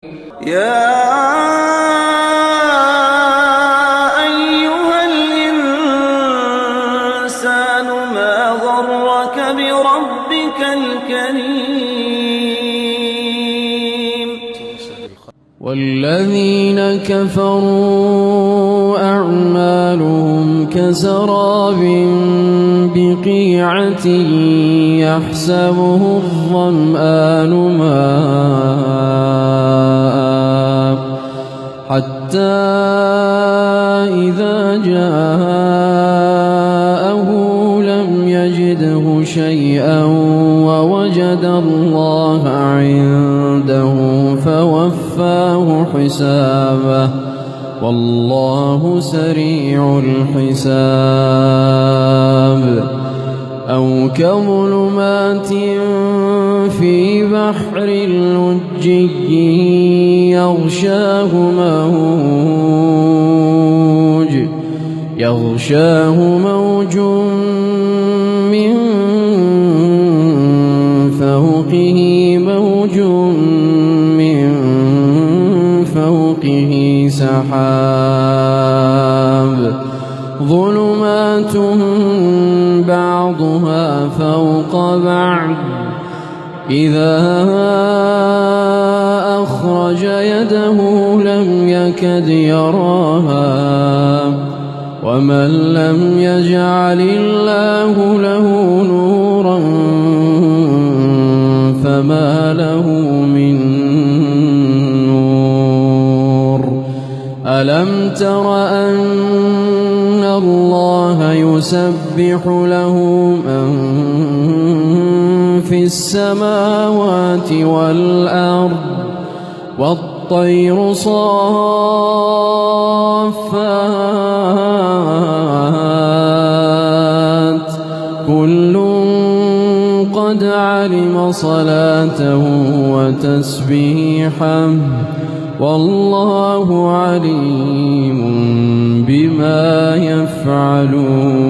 يا أيها الإنسان ما غرك بربك الكريم والذين كفروا أعمالهم كسراب بقيعة يحسبه الظمآن ماء حتى إذا جاءه لم يجده شيئا ووجد الله عنده فوفاه حسابه والله سريع الحساب أو كظلمات في بحر لجي يغشاه موج من فوقه موج من فوقه سحاب ظلمات بعضها فوق بعض إذا أخرج يده لم يكد يراها ومن لم يجعل الله له نورا فما له من نور ألم تر أن الله يسبح له من في السماوات والأرض والطير صافات كل قد علم صلاته وتسبيحه والله عليم بما يفعلون